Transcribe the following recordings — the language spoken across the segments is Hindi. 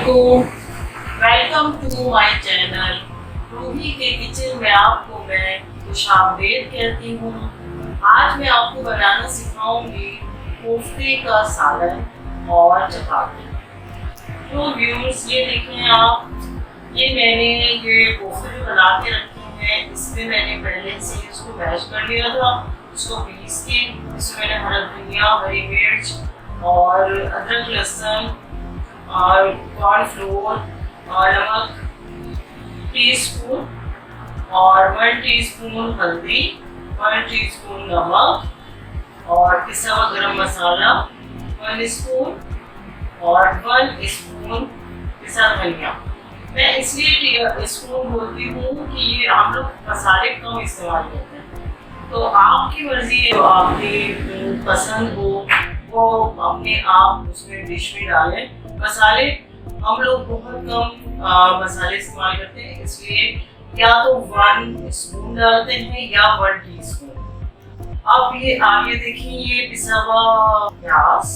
वालेकुम, welcome to my channel Ruhi के किचन में आपको मैं खुशामदीद कहती हूँ। आज मैं आपको बनाना सिखाऊंगी कोफ्ते का सालन और चपाती। तो व्यूअर्स ये देखें आप, ये मैंने ये कोफ्ते जो बना के रखे हैं, इसमें मैंने पहले से इसको मैश कर लिया था। इसको पीस के इसमें मैंने हरा धनिया, हरी मिर्च और अदरक लहसुन और कॉर्नफ्लोर और नमक टीस्पून और 1 टीस्पून हल्दी, 1 टीस्पून नमक और पिसा हुआ गरम मसाला 1 स्पून और 1 स्पून पिसा धनिया। मैं इसलिए स्पून बोलती हूँ कि ये हम लोग मसाले कम इस्तेमाल करते हैं, तो आपकी मर्जी है, जो आपकी पसंद हो वो अपने आप उसमें डिश में डालें। मसाले हम लोग बहुत कम मसाले इस्तेमाल करते हैं, इसलिए या तो 1 स्पून डालते हैं या 1 टीस्पून। अब ये देखिए, ये पिसा हुआ प्याज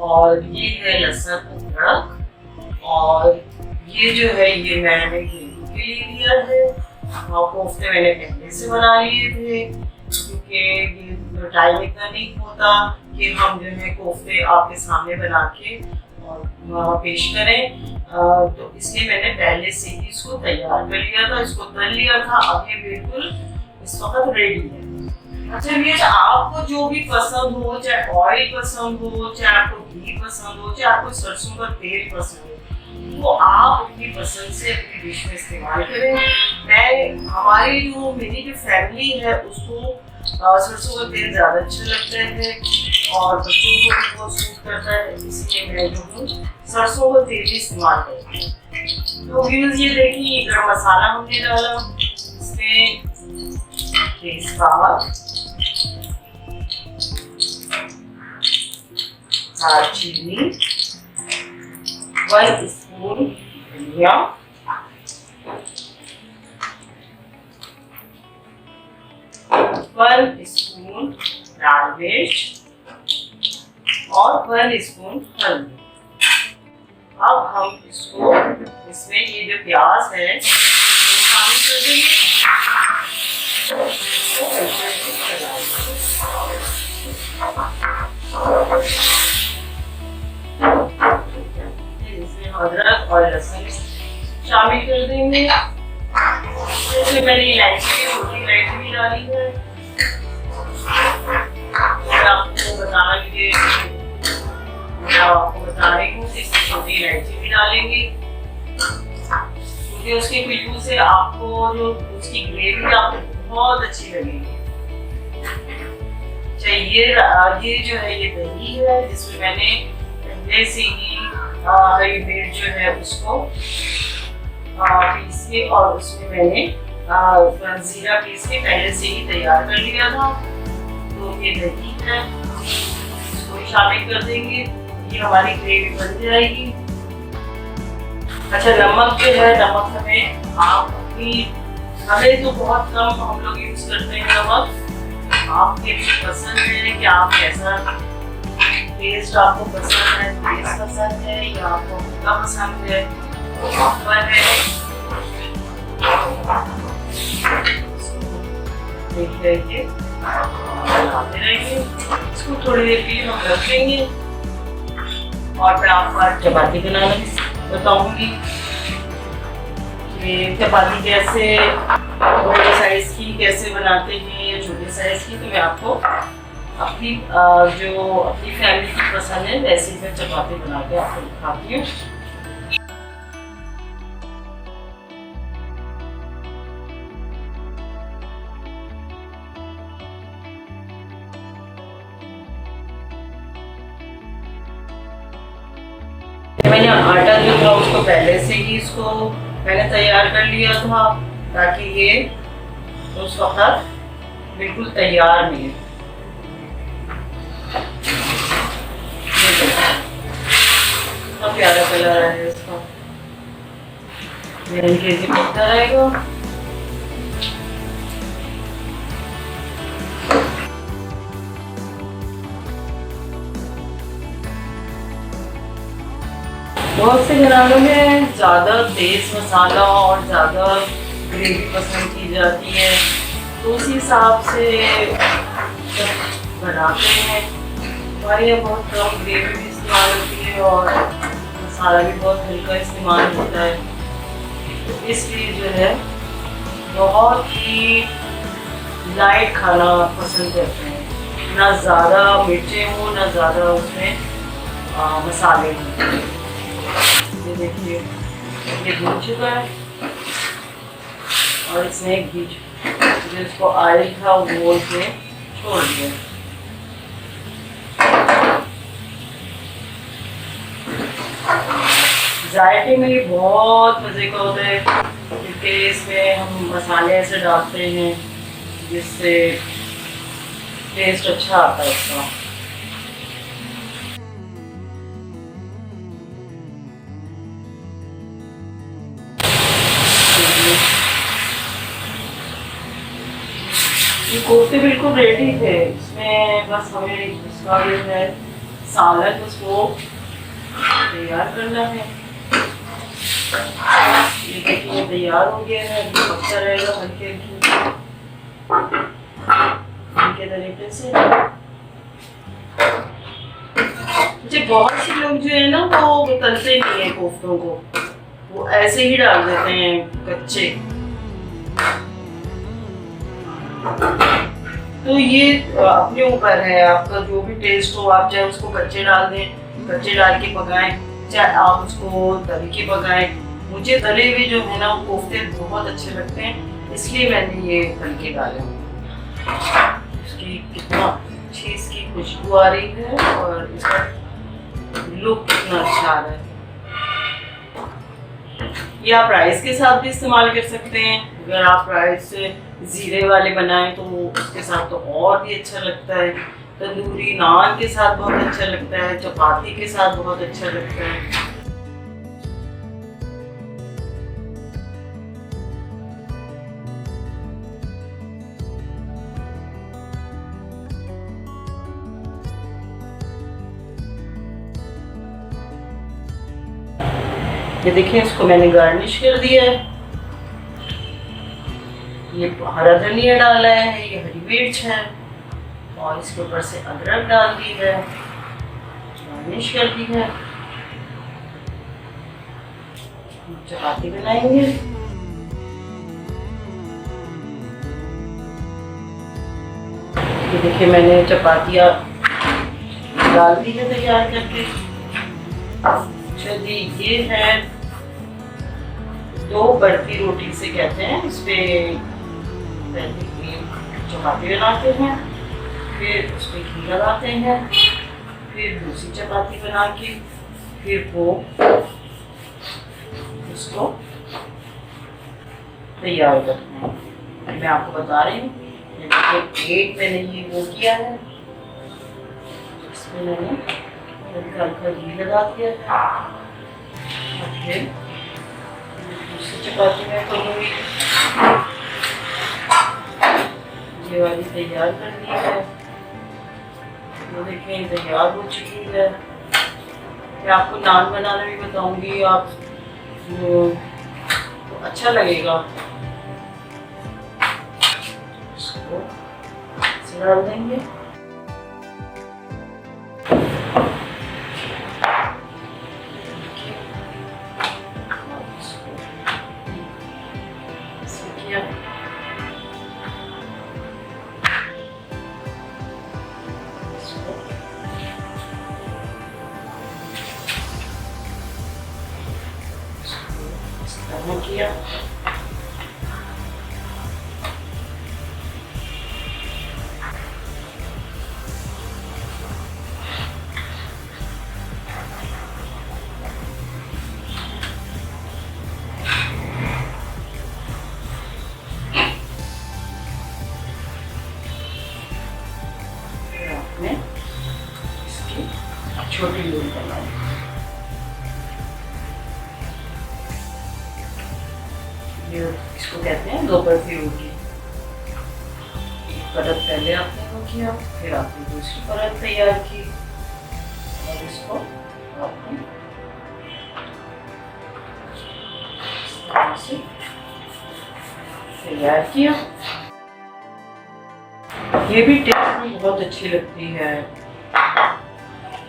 और ये है लहसुन अदरक और ये जो है ये मैंने ग्रेवी के लिए लिया है। और कोफ्ते मैंने पहले से बना लिए थे, क्योंकि ये टाइम इतना नहीं होता कि हम जो है कोफ्ते आपके सामने बना के और पेश करें, तो इसलिए मैंने पहले से ही इसको तैयार कर लिया था, इसको तल लिया था। अब ये बिल्कुल इस वक्त रेडी है। अच्छा ये आपको जो भी पसंद हो, चाहे ऑयल पसंद हो, चाहे आपको घी पसंद हो, चाहे आपको सरसों का तेल पसंद हो, तो आप अपनी पसंद से अपनी डिश में इस्तेमाल करें। मेरी जो फैमिली है उसको सरसों का तेल ज़्यादा अच्छा लगता है और बच्चों को भी बहुत सूट करता है, इसलिए मैं जो हूँ सरसों का तेल ही इस्तेमाल करती हूँ। तो व्यूअर्स ये देखिए, गरम मसाला हमने डाला, इसमें तेजपात, दालचीनी, 1 स्पून धनिया, 1 स्पून लाल मिर्च और 1 स्पून हल्दी। अब हम इसमें ये जो प्याज है वो शामिल कर देंगे। इसमें अदरक और लहसुन शामिल कर देंगे। इसमें मैंने इलायची, छोटी इलायची भी डाली है। मैं आपको बता रही हूँ कि इसमें छोटी इलायची भी डालेंगे, क्योंकि उसकी खुशबू से आपको जो उसकी ग्रेवी आपको बहुत अच्छी लगेगी। ये जो है ये दही है, जिसमें मैंने पहले से ही हरी मिर्च जो है उसको पीस के और उसमें मैंने जीरा पीस के पहले से ही तैयार कर लिया था। तो ये दही है, इसको शामिल कर देंगे, ये हमारी ग्रेवी बन जाएगी। अच्छा नमक जो है, नमक हमें तो बहुत कम हम लोग यूज करते हैं नमक। आपके पसंद है कि आप कैसा टेस्ट आपको पसंद है, टेस्ट पसंद है या आपको कितना पसंद है, तो आप पर है। देख लीजिए, बनाते रहेंगे, इसको थोड़ी देर के लिए हम रख देंगे और मैं आपको चपाती बनाना बताऊंगी कि चपाती कैसे बड़े साइज की कैसे बनाते हैं या छोटे साइज की। तो मैं आपको अपनी फैमिली की पसंद है वैसे मैं चपाती बना के आपको दिखाती हूँ। मैंने आटा जो था उसको पहले से ही इसको मैंने तैयार कर लिया था, ताकि ये उस वक्त बिल्कुल तैयार मिले। बहुत प्यारा कलर है इसका, मेरे केजी पकता रहेगा। बहुत से घरानों में ज़्यादा तेज मसाला और ज़्यादा ग्रेवी पसंद की जाती है, तो उसी हिसाब से जब बनाते हैं। हमारे यहाँ बहुत कम ग्रेवी भी इस्तेमाल होती है और मसाला भी बहुत हल्का इस्तेमाल होता है, तो इसलिए जो है बहुत ही लाइट खाना पसंद करते हैं, ना ज़्यादा मिर्चें हो ना ज़्यादा उसमें मसाले हों। ये देखिए ये भून चुका है और इसमें एक बीज जो इसको ऑयल था वो इसमें छोड़ दिया। जायके में ये बहुत मज़े का होता है, क्योंकि इसमें हम मसाले ऐसे डालते हैं जिससे टेस्ट अच्छा आता है इसका। ये कोफ्ते बिल्कुल रेडी थे, इसमें बस हमें इसका जो है सालन उसको तैयार करना है। ये देखिए तैयार हो गया है, अभी पकता रहेगा हल्के हल्के तरीके से। मुझे बहुत से लोग जो है ना वो तलते नहीं है कोफ्तों को, वो ऐसे ही डाल देते हैं कच्चे। तो ये अपने ऊपर है, आपका जो भी टेस्ट हो, आप चाहे उसको कच्चे डाल दें, कच्चे डाल के पकाएं, चाहे आप उसको तल के पकाएं। मुझे तले हुए जो है ना वो कोफ्ते बहुत अच्छे लगते हैं, इसलिए मैंने ये तल के डाले। इसकी कितना अच्छी इसकी खुशबू आ रही है और इसका लुक कितना अच्छा आ रहा है। ये आप राइस के साथ भी इस्तेमाल कर सकते हैं। अगर आप राइस जीरे वाले बनाएं तो उसके साथ तो और भी अच्छा लगता है। तंदूरी नान के साथ बहुत अच्छा लगता है, चपाती के साथ बहुत अच्छा लगता है। ये देखिए इसको मैंने गार्निश कर दिया है। ये हरा धनिया डाला है, ये हरी मिर्च है और इसके ऊपर से अदरक डाल दी है, गार्निश कर दी है। चपाती बनाएंगे। ये देखिए मैंने चपातियाँ डाल दी है तैयार करके। जी ये है 2 बढ़ती रोटी से कहते हैं, इस पे चपाती बनाते हैं, फिर उस पर घी लगाते हैं, फिर दूसरी चपाती बना के फिर वो उसको तैयार करते हैं। मैं आपको बता रही हूँ, एक मैंने ये वो किया है, इसमें मैंने हल्का हल्का घी लगा दिया है और फिर दूसरी चपाती में करूँगी। ये वाली तैयार कर दी है, वो देखें तैयार हो चुकी है। मैं आपको नान बनाना भी बताऊंगी, आप तो अच्छा लगेगा। इसको डाल देंगे। किया आपने इसकी छोटी लोई बनाई। इसको कहते हैं 2 परती रोटी। एक परत पहले आपने वो किया, फिर आपने दूसरी परत तैयार की और इसको आपने से तैयार किया। ये भी टेस्ट में बहुत अच्छी लगती है,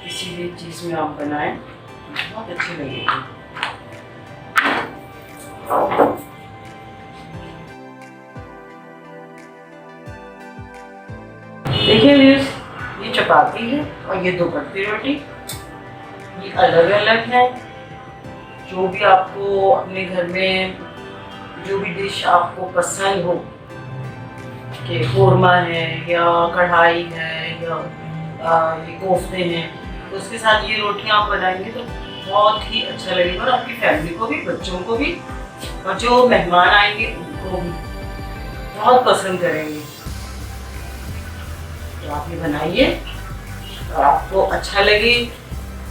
किसी भी चीज़ में आप बनाएं बहुत अच्छी लगेगी। देखिए ये चपाती है और ये 2 पत्ती रोटी, ये अलग अलग है। जो भी आपको अपने घर में जो भी डिश आपको पसंद हो, कि कोरमा है या कढ़ाई है या ये कोफ्ते हैं, तो उसके साथ ये रोटियां आप बनाएंगे तो बहुत ही अच्छा लगेगा और आपकी फैमिली को भी, बच्चों को भी, और जो मेहमान आएंगे उनको भी बहुत पसंद करेंगे। तो आप ये बनाइए और आपको अच्छा लगे,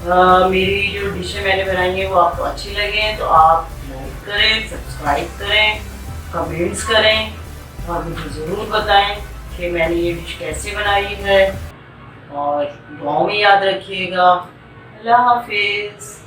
मेरी जो डिशें मैंने बनाई हैं वो आपको अच्छी लगे तो आप लाइक करें, सब्सक्राइब करें, कमेंट्स करें और मुझे ज़रूर बताएं कि मैंने ये डिश कैसे बनाई है। और दुआओं में याद रखिएगा। अल्लाह हाफिज़।